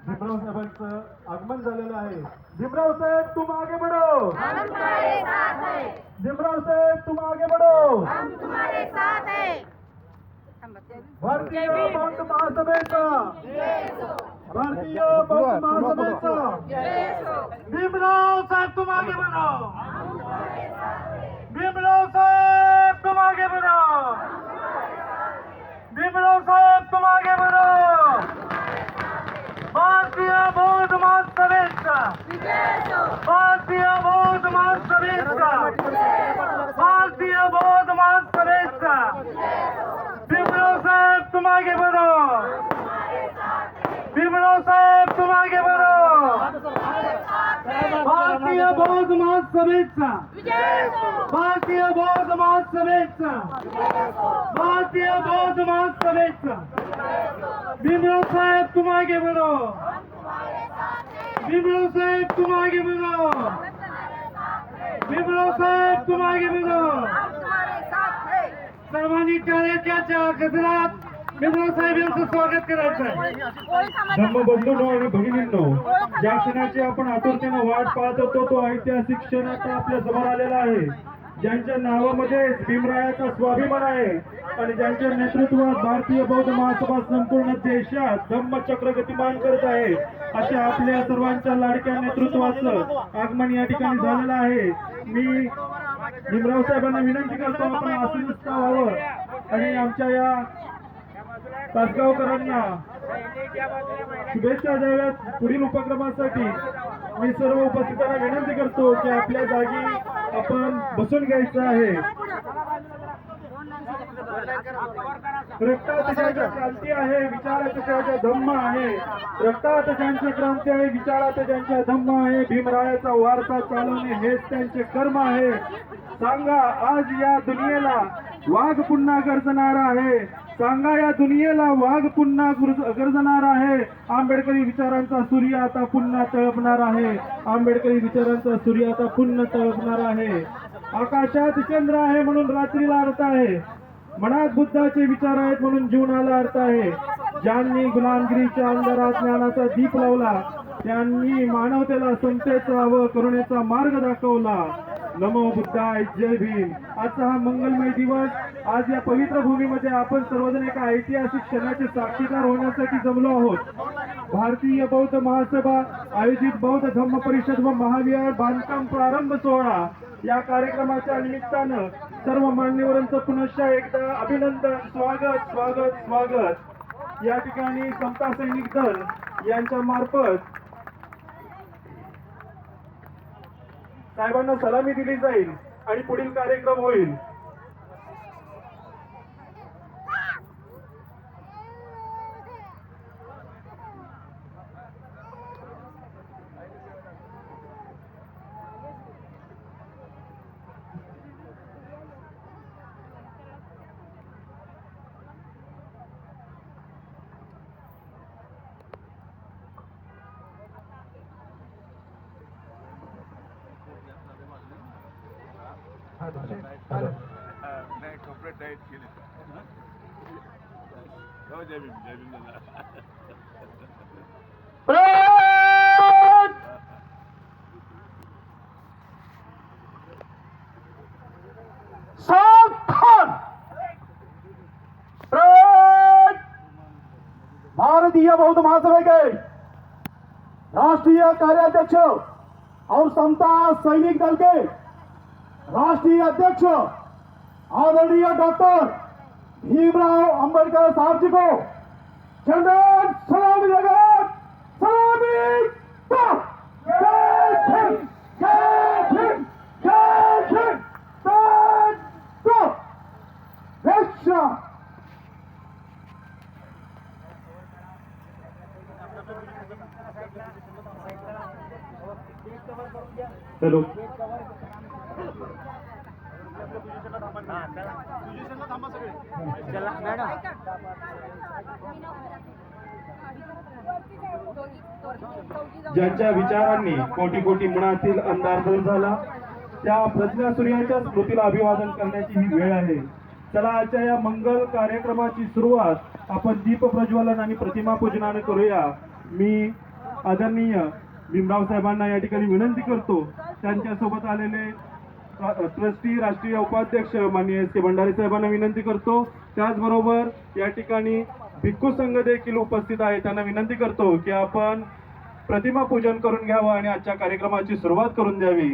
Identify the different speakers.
Speaker 1: भीमराव साहेबांचं आगमन झालेलं आहे। भीमराव साहेब तुम आगे बढ़ो,
Speaker 2: हम तुम्हारे साथ हैं,
Speaker 1: भीमराव साहेब तुम आगे बढ़ो।
Speaker 2: हम तुम्हारे साथ हैं।
Speaker 1: भारतीय बौद्ध महासभेचा, भारतीय बौद्ध महासभेचा भीमराव साहेब तुम आगे बढ़ो, भीमराव साहेब तुम आगे बढ़ो, भीमराव साहेब तुम आगे बढ़ो। भारतीय बौद्ध महासभेचा, भारतीय बौद्ध महासभेचा, भारतीय बौद्ध महासभेचा भीमराव साहेब तुम आगे बढ़ो, भीमराव साहेब तुम आगे बढ़ो। भारतीय बौद्ध महासभेचा, भारतीय बौद्ध महासभेचा, भारतीय बौद्ध महासभेचा भीमराव साहेब तुम आगे बढ़ो, भीमराव साहेब तुम आगे बढ़ो, भीमराव साहेब तुम आगे बढ़ो।
Speaker 2: हम तुम्हारे साथ हैं।
Speaker 1: सर्वांनी टाळ्याच्या गजरात भीमराव साहेब यांचं स्वागत करायचं आहे। धम्मबंधूंनो आणि भगिनींनो, ज्या क्षणाची आपण आतुरतेने वाट पाहत होतो तो ऐतिहासिक क्षण आता आपल्या समोर आलेला आहे। ज्यांच्या नावामध्ये भीमरायाचा स्वाभिमान आहे आणि ज्यांच्या नेतृत्वात भारतीय बौद्ध महासभा संपूर्ण देशात धम्मचक्र गतिमान करत आहे, अशा आपल्या सर्वांच्या लाडक्या नेतृत्वाचं आगमन या ठिकाणी झालेलं आहे। मी भीमराव साहेबांना विनंती करतो आपण आसीनस्थ व्हावं आणि आमच्या या तासगावकरांना शुभेच्छा द्याव्यात पुढील उपक्रमासाठी। मी सर्व उपस्थितांना विनंती करतो की आपल्या जागी आपण बसून घ्यायचं आहे। रक्तात ज्यांच्या क्रांती आहे, विचारात ज्यांच्या धम्म आहे, रक्तात ज्यांची क्रांती आहे, विचारात ज्यांच्या धम्म आहे, भीमरायाचा वारसा चालवणे हेच त्यांचे कर्म आहे। सांगा आज या दुनियेला वाघ पुन्हा गर्जणार आहे, सांगा या दुनियेला वाघ पुन्हा गर्जणार आहे। आंबेडकरी विचारांचा सूर्य आता पुन्हा तळपणार आहे, आंबेडकरी विचारांचा सूर्य आता पुन्हा तळपणार आहे। आकाशात चंद्र आहे म्हणून रात्रीला अर्थ आहे, मनात बुद्धाचे विचार आहेत म्हणून जीवनाला अर्थ आहे। ज्यांनी गुलामगिरीच्या अंधारात ज्ञानाचा दीप लावला, त्यांनी मानवतेला समतेचा व करुणेचा मार्ग दाखवला। नमो बुद्धाय, जय भीम। आजचा हा मंगलमय दिवस, आज या पवित्र भूमीमध्ये आपण सर्वजण एका ऐतिहासिक क्षणाचे साक्षीदार होण्यासाठी जमलो आहोत। भारतीय बौद्ध महासभा आयोजित बौद्ध धम्म परिषद व महाविहार बांधकाम प्रारंभ सोहळा या कार्यक्रमाच्या निमित्तानं सर्व मान्यवरांचं पुनश्च एकदा अभिनंदन, स्वागत स्वागत स्वागत। या ठिकाणी समता सैनिक दल यांच्या मार्फत साहेबांना सलामी दिली जाईल आणि पुढील कार्यक्रम होईल।
Speaker 3: नाही कॉर्पोरेट डाएट केली हो जय भीम दादा
Speaker 1: भारतीय बौद्ध महासभा के राष्ट्रीय कार्याध्यक्ष और समता सैनिक दल के राष्ट्रीय अध्यक्ष आदरणीय डॉक्टर भीमराव अंबेडकर साहब जी को चंदन सलामी देकर सलामी दो। जय भीम, जय भीम, जय भीम, जय दो। वैश्य चलो ज्यांच्या विचारांनी कोटी कोटी मनातील अंधार दूर झाला, त्या प्रज्ञा सूर्याच्या स्मृतीला अभिवादन करण्याची ही वेळ आहे। चला आजच्या या मंगल कार्यक्रमाची सुरुवात आपण दीप प्रज्वलन आणि प्रतिमा पूजनाने करूया। मी आदरणीय भीमराव साहेबांना या ठिकाणी विनंती करतो. त्यांच्यासोबत आलेले ट्रस्टी राष्ट्रीय उपाध्यक्ष माननीय एस के भंडारे साहेबांना विनंती करतो. त्याचबरोबर या ठिकाणी भिक्खू संघ देखील उपस्थित आहे. त्यांना विनंती करतो की आपण प्रतिमा पूजन करून घ्यावं आणि आजच्या कार्यक्रमाची सुरुवात करून द्यावी.